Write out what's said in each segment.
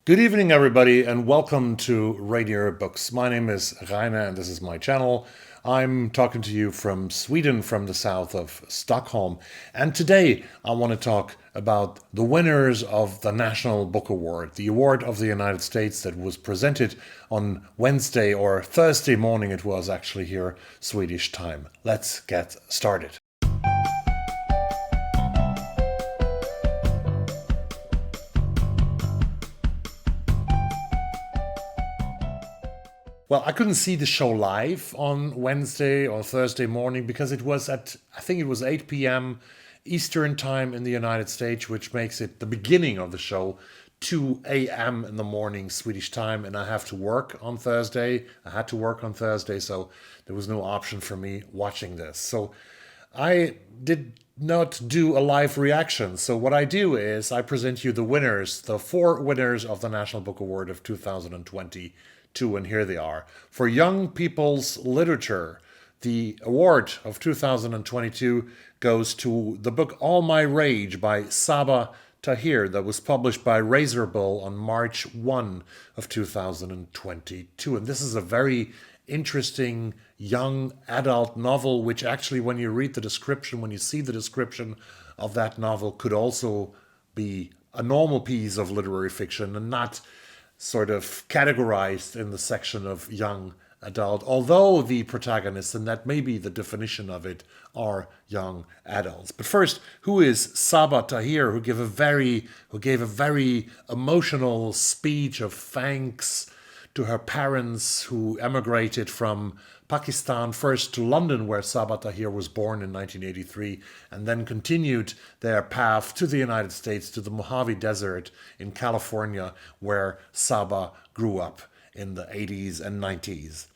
Good evening, everybody, and welcome to Radio Books. My name is Rainer, and this is my channel. I'm talking to you from Sweden, from the south of Stockholm. And today I want to talk about the winners of the National Book Award, the award of the United States that was presented on Wednesday or Thursday morning. It was actually here, Swedish time. Let's get started. Well, I couldn't see the show live on Wednesday or Thursday morning because it was at, I think it was 8 p.m. Eastern time in the United States, which makes it the beginning of the show, 2 a.m. in the morning Swedish time. And I have to work on Thursday. I had to work on Thursday, so there was no option for me watching this. So I did not do a live reaction. So what I do is I present you the winners, the 4 winners of the National Book Award of 2022, and here they are. For Young People's Literature, the award of 2022 goes to the book All My Rage by Saaba Tahir that was published by Razorbill on March 1 of 2022. And this is a very interesting young adult novel, which actually, when you read the description, when you see the description of that novel, could also be a normal piece of literary fiction and not sort of categorized in the section of young adult, although the protagonists, and that may be the definition of it, are young adults. But first, who is Saaba Tahir, who gave a very emotional speech of thanks to her parents who emigrated from Pakistan, first to London, where Saaba Tahir was born in 1983, and then continued their path to the United States, to the Mojave Desert in California, where Saaba grew up in the 80s and 90s.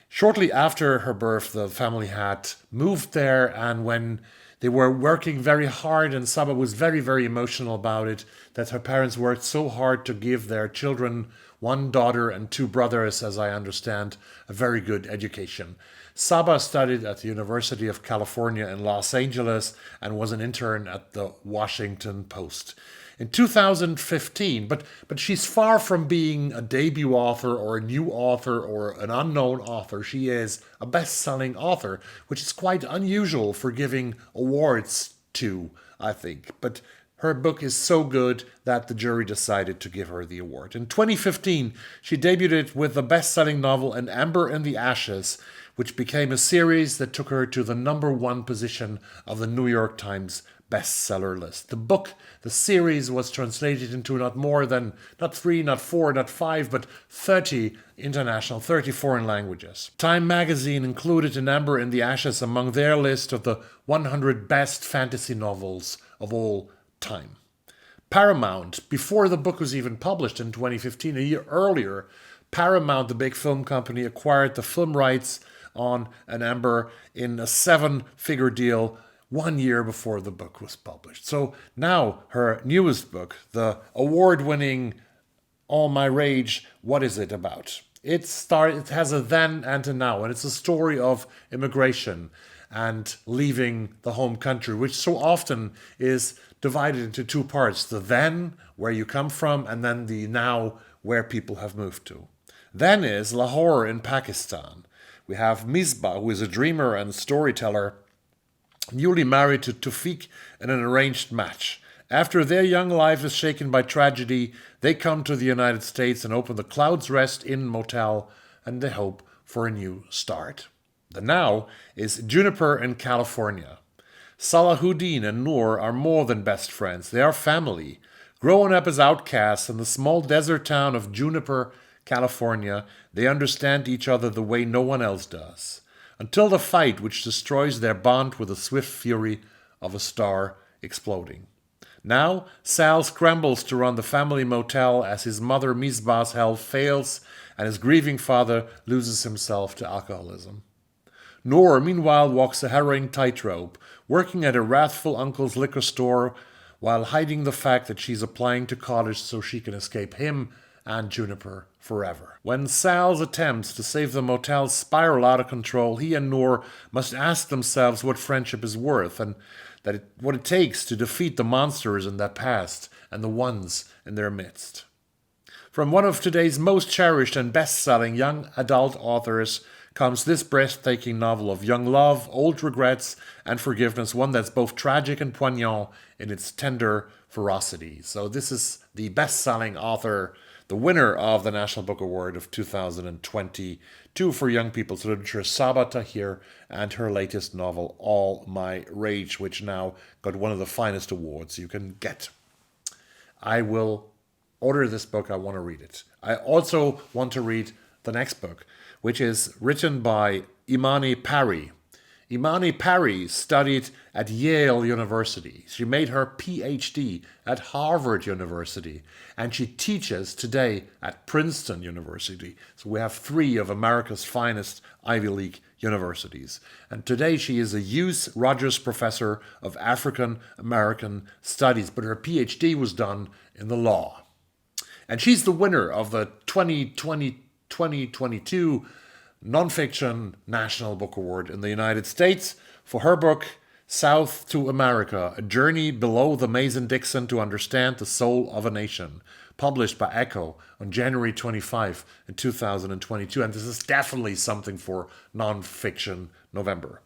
Shortly after her birth, the family had moved there, and when they were working very hard, and Saaba was very, very emotional about it, that her parents worked so hard to give their children, 1 daughter and 2 brothers, as I understand, a very good education. Saaba studied at the University of California in Los Angeles and was an intern at the Washington Post. In 2015, but she's far from being a debut author or a new author or an unknown author. She is a best-selling author, which is quite unusual for giving awards to, I think. But her book is so good that the jury decided to give her the award. In 2015, she debuted with the best-selling novel An Ember in the Ashes, which became a series that took her to the #1 position of the New York Times bestseller list. The series was translated into not 3, not 4, not 5, but 30 foreign languages. Time magazine included An Ember in the Ashes among their list of the 100 best fantasy novels of all time. Paramount, before the book was even published in 2015, a year earlier, Paramount, the big film company, acquired the film rights on An Ember in a 7-figure deal 1 year before the book was published. So now her newest book, the award-winning All My Rage, what is it about? It has a then and a now, and it's a story of immigration and leaving the home country, which so often is divided into 2 parts: the then, where you come from, and then the now, where people have moved to. Then is Lahore in Pakistan. We have Misbah, who is a dreamer and storyteller, newly married to Tawfiq in an arranged match. After their young life is shaken by tragedy, they come to the United States and open the Clouds Rest Inn motel, and they hope for a new start. The now is Juniper in California. Salahuddin and Noor are more than best friends. They are family. Growing up as outcasts in the small desert town of Juniper, California, they understand each other the way no one else does, until the fight which destroys their bond with the swift fury of a star exploding. Now, Sal scrambles to run the family motel as his mother Misbah's health fails and his grieving father loses himself to alcoholism. Noor, meanwhile, walks a harrowing tightrope, working at a wrathful uncle's liquor store while hiding the fact that she's applying to college so she can escape him and Juniper forever. When Sal's attempts to save the motel spiral out of control, he and Noor must ask themselves what friendship is worth and what it takes to defeat the monsters in their past and the ones in their midst. From one of today's most cherished and best-selling young adult authors comes this breathtaking novel of young love, old regrets, and forgiveness, one that's both tragic and poignant in its tender ferocity. So this is the best-selling author, the winner of the National Book Award of 2022 for young people's literature, Saaba Tahir, and her latest novel, All My Rage, which now got one of the finest awards you can get. I will order this book. I want to read it. I also want to read the next book, which is written by Imani Parry. Imani Parry studied at Yale University. She made her PhD at Harvard University, and she teaches today at Princeton University. So we have three of America's finest Ivy League universities. And today she is a Hughes Rogers Professor of African American Studies, but her PhD was done in the law. And she's the winner of the 2022 Nonfiction National Book Award in the United States for her book, South to America, A Journey Below the Mason-Dixon to Understand the Soul of a Nation, published by Echo on January 25 in 2022. And this is definitely something for Nonfiction November.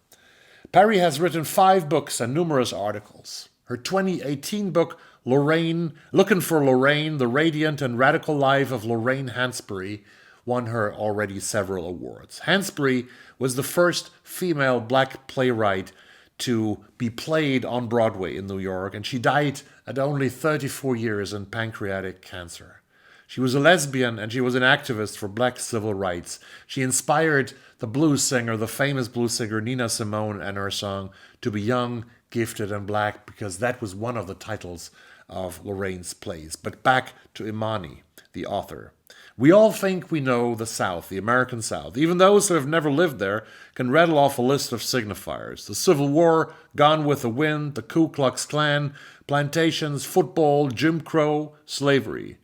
Parry has written 5 books and numerous articles. Her 2018 book, Lorraine, Looking for Lorraine, The Radiant and Radical Life of Lorraine Hansberry, won her already several awards. Hansberry was the first female black playwright to be played on Broadway in New York, and she died at only 34 years in pancreatic cancer. She was a lesbian, and she was an activist for black civil rights. She inspired the famous blues singer Nina Simone, and her song To Be Young, Gifted and Black, because that was one of the titles of Lorraine's plays. But back to Imani, the author. We all think we know the South, the American South. Even those who have never lived there can rattle off a list of signifiers. The Civil War, Gone with the Wind, the Ku Klux Klan, plantations, football, Jim Crow, slavery.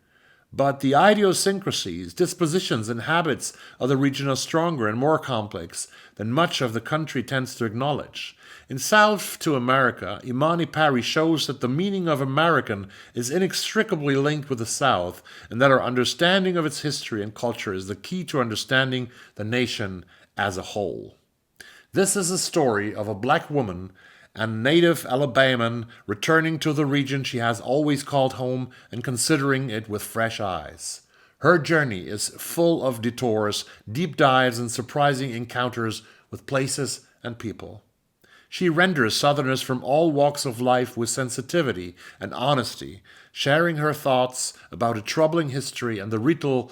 But the idiosyncrasies, dispositions, and habits of the region are stronger and more complex than much of the country tends to acknowledge. In South to America, Imani Parry shows that the meaning of American is inextricably linked with the South, and that our understanding of its history and culture is the key to understanding the nation as a whole. This is a story of a black woman and native Alabaman returning to the region she has always called home and considering it with fresh eyes. Her journey is full of detours, deep dives, and surprising encounters with places and people. She renders Southerners from all walks of life with sensitivity and honesty, sharing her thoughts about a troubling history and the ritual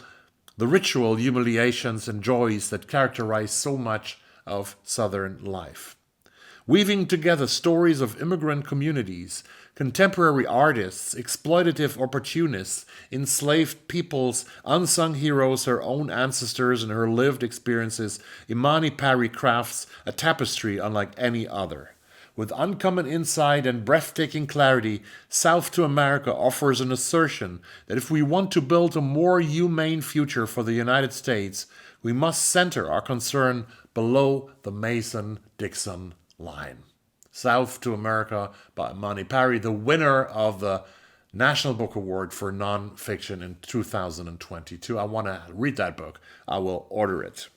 humiliations and joys that characterize so much of Southern life. Weaving together stories of immigrant communities, contemporary artists, exploitative opportunists, enslaved peoples, unsung heroes, her own ancestors, and her lived experiences, Imani Parry crafts a tapestry unlike any other. With uncommon insight and breathtaking clarity, South to America offers an assertion that if we want to build a more humane future for the United States, we must center our concern below the Mason-Dixon line. South to America by Imani Parry, the winner of the National Book Award for Nonfiction in 2022. I want to read that book. I will order it.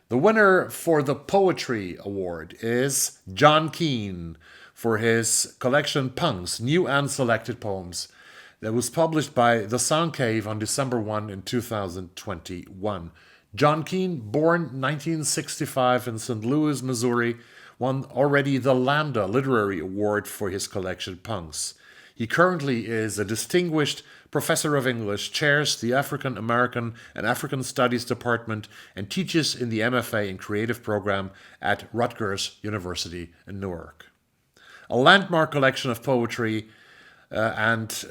The winner for the Poetry Award is John Keene for his collection Punks, New and Selected Poems, that was published by The Sound Cave on December 1 in 2021. John Keene, born 1965 in St. Louis, Missouri, won already the Lambda Literary Award for his collection Punks. He currently is a distinguished professor of English, chairs the African American and African Studies Department, and teaches in the MFA in Creative program at Rutgers University in Newark. A landmark collection of poetry and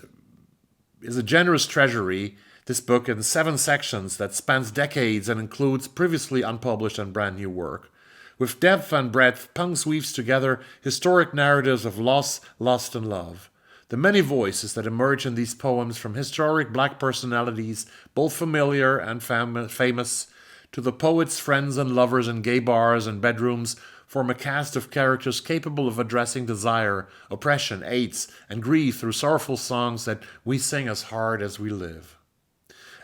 is a generous treasury, this book in 7 sections that spans decades and includes previously unpublished and brand new work. With depth and breadth, Punks weaves together historic narratives of loss, lust, and love. The many voices that emerge in these poems, from historic black personalities, both familiar and famous, to the poet's friends and lovers in gay bars and bedrooms, form a cast of characters capable of addressing desire, oppression, AIDS, and grief through sorrowful songs that we sing as hard as we live.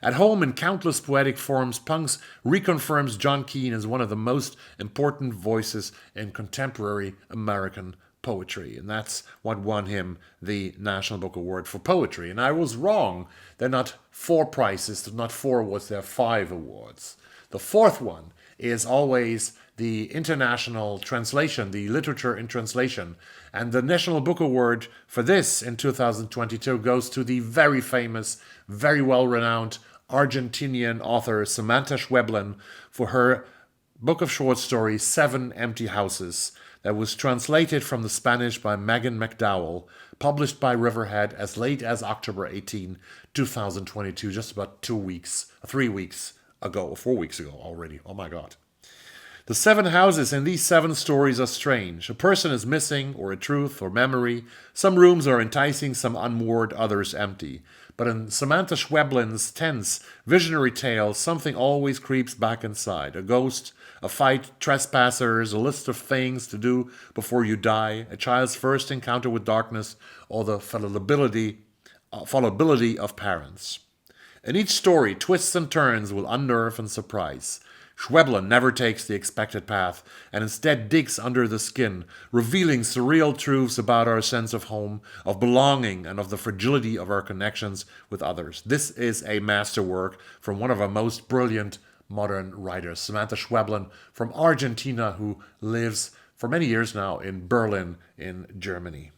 At home in countless poetic forms, Punks reconfirms John Keene as one of the most important voices in contemporary American poetry. And that's what won him the National Book Award for Poetry. And I was wrong. There are not 4 prizes, not 4 awards, there are 5 awards. The 4th one is always the international translation, the literature in translation. And the National Book Award for this in 2022 goes to the very famous, very well-renowned Argentinian author Samanta Schweblin for her book of short stories, 7 Empty Houses, that was translated from the Spanish by Megan McDowell, published by Riverhead as late as October 18, 2022, just about 3 weeks ago, or 4 weeks ago already. Oh my God. The 7 houses in these 7 stories are strange. A person is missing, or a truth, or memory. Some rooms are enticing, some unmoored, others empty. But in Samantha Schweblin's tense, visionary tale, something always creeps back inside. A ghost, a fight, trespassers, a list of things to do before you die, a child's first encounter with darkness, or the fallibility of parents. In each story, twists and turns will unnerve and surprise. Schweblin never takes the expected path and instead digs under the skin, revealing surreal truths about our sense of home, of belonging, and of the fragility of our connections with others. This is a masterwork from one of our most brilliant modern writers, Samantha Schweblin from Argentina, who lives for many years now in Berlin in Germany.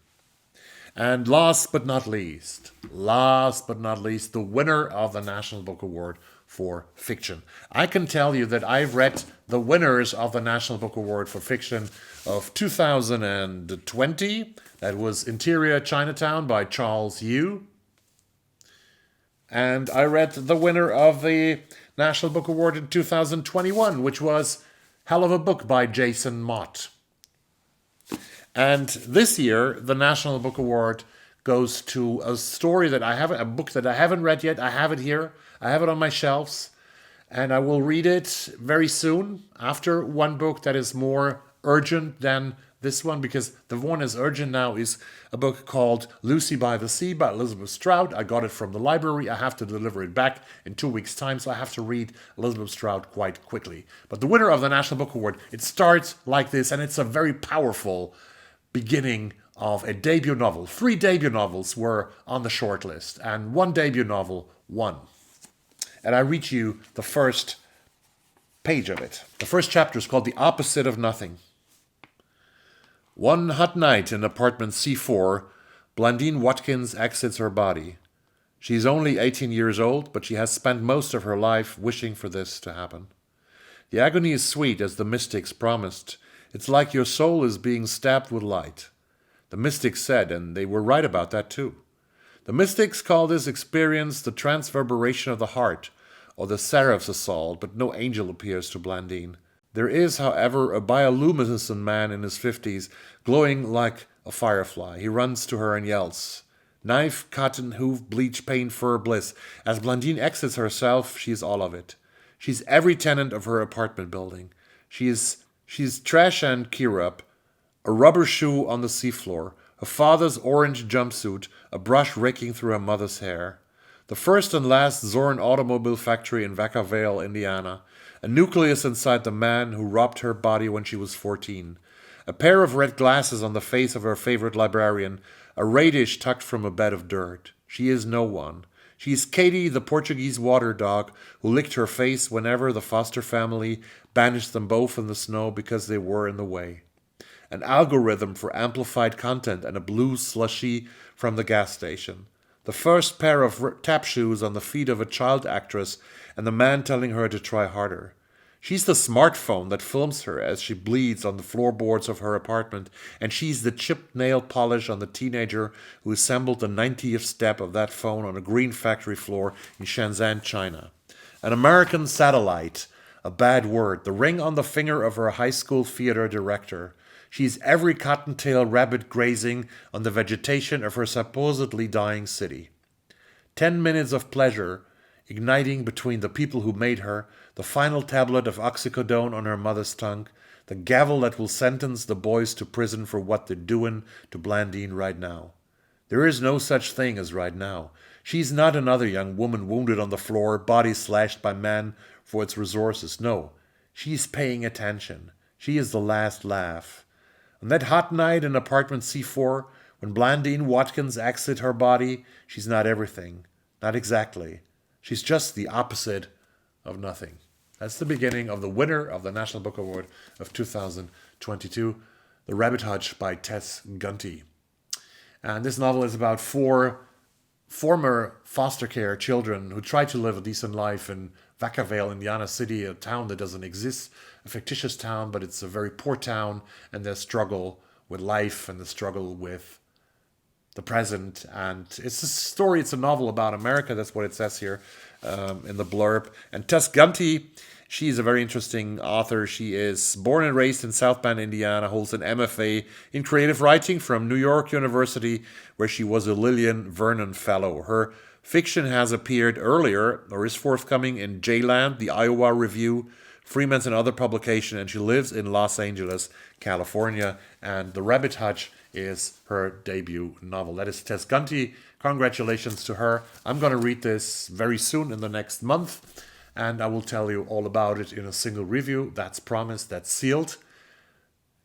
And last but not least, the winner of the National Book Award for Fiction. I can tell you that I've read the winners of the National Book Award for Fiction of 2020. That was Interior Chinatown by Charles Yu. And I read the winner of the National Book Award in 2021, which was Hell of a Book by Jason Mott. And this year, the National Book Award goes to a story that a book that I haven't read yet. I have it here. I have it on my shelves. And I will read it very soon after one book that is more urgent than this one, because the one that's urgent now is a book called Lucy by the Sea by Elizabeth Strout. I got it from the library. I have to deliver it back in 2 weeks' time, so I have to read Elizabeth Strout quite quickly. But the winner of the National Book Award, it starts like this, and it's a very powerful beginning of a debut novel. 3 debut novels were on the short list, and 1 debut novel won. And I read you the first page of it. The first chapter is called The Opposite of Nothing. One hot night in apartment C4, Blandine Watkins exits her body. She's only 18 years old, but she has spent most of her life wishing for this to happen. The agony is sweet, as the mystics promised. It's like your soul is being stabbed with light. The mystics said, and they were right about that too. The mystics call this experience the transverberation of the heart, or the seraph's assault, but no angel appears to Blandine. There is, however, a bioluminescent man in his 50s, glowing like a firefly. He runs to her and yells. Knife, cotton, hoof, bleach, pain, fur, bliss. As Blandine exits herself, she is all of it. She's every tenant of her apartment building. She's trash and Kirab, a rubber shoe on the seafloor, her father's orange jumpsuit, a brush raking through her mother's hair. The first and last Zorn automobile factory in Vacaville, Indiana. A nucleus inside the man who robbed her body when she was 14. A pair of red glasses on the face of her favorite librarian, a radish tucked from a bed of dirt. She is no one. She is Katie, the Portuguese water dog, who licked her face whenever the foster family banished them both in the snow because they were in the way. An algorithm for amplified content and a blue slushie from the gas station. The first pair of tap shoes on the feet of a child actress, and the man telling her to try harder. She's the smartphone that films her as she bleeds on the floorboards of her apartment, and she's the chipped nail polish on the teenager who assembled the 90th step of that phone on a green factory floor in Shenzhen, China. An American satellite, a bad word, the ring on the finger of her high school theater director. She's every cottontail rabbit grazing on the vegetation of her supposedly dying city. 10 minutes of pleasure, igniting between the people who made her, the final tablet of oxycodone on her mother's tongue, the gavel that will sentence the boys to prison for what they're doing to Blandine right now. There is no such thing as right now. She's not another young woman wounded on the floor, body slashed by man for its resources. No, she's paying attention. She is the last laugh. On that hot night in apartment C4, when Blandine Watkins exit her body, she's not everything. Not exactly. She's just the opposite of nothing. That's the beginning of the winner of the National Book Award of 2022, The Rabbit Hutch by Tess Gunty. And this novel is about four former foster care children who try to live a decent life in Vacaville, Indiana City, a town that doesn't exist, a fictitious town, but it's a very poor town, and their struggle with life and the struggle with the present. And it's a story, it's a novel about America. That's what it says here in the blurb. And Tess Gunty, she's a very interesting author. She is born and raised in South Bend, Indiana, holds an MFA in creative writing from New York University, where she was a Lillian Vernon Fellow. Her fiction has appeared earlier, or is forthcoming, in J-Land, the Iowa Review, Freeman's, and other publication, and she lives in Los Angeles, California. And The Rabbit Hutch is her debut novel. That is Tess Gunty. Congratulations to her. I'm going to read this very soon, in the next month, and I will tell you all about it in a single review. That's promised, that's sealed.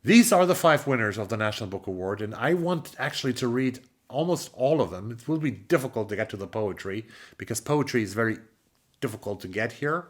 These are the 5 winners of the National Book Award, and I want actually to read almost all of them. It will be difficult to get to the poetry, because poetry is very difficult to get here.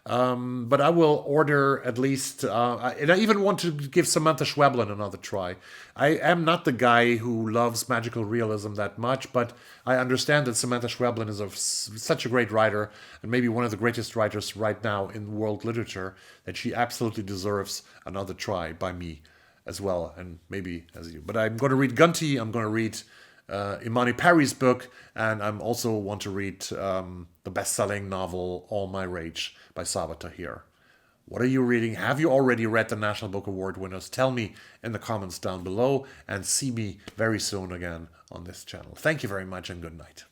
But I will order at least, and I even want to give Samantha Schweblin another try. I am not the guy who loves magical realism that much, but I understand that Samantha Schweblin is such a great writer, and maybe one of the greatest writers right now in world literature, that she absolutely deserves another try by me as well, and maybe as you. But I'm going to read Gunty, I'm going to read Imani Perry's book, and I also want to read the best-selling novel All My Rage by Saaba Tahir. What are you reading? Have you already read the National Book Award winners? Tell me in the comments down below, and see me very soon again on this channel. Thank you very much, and good night.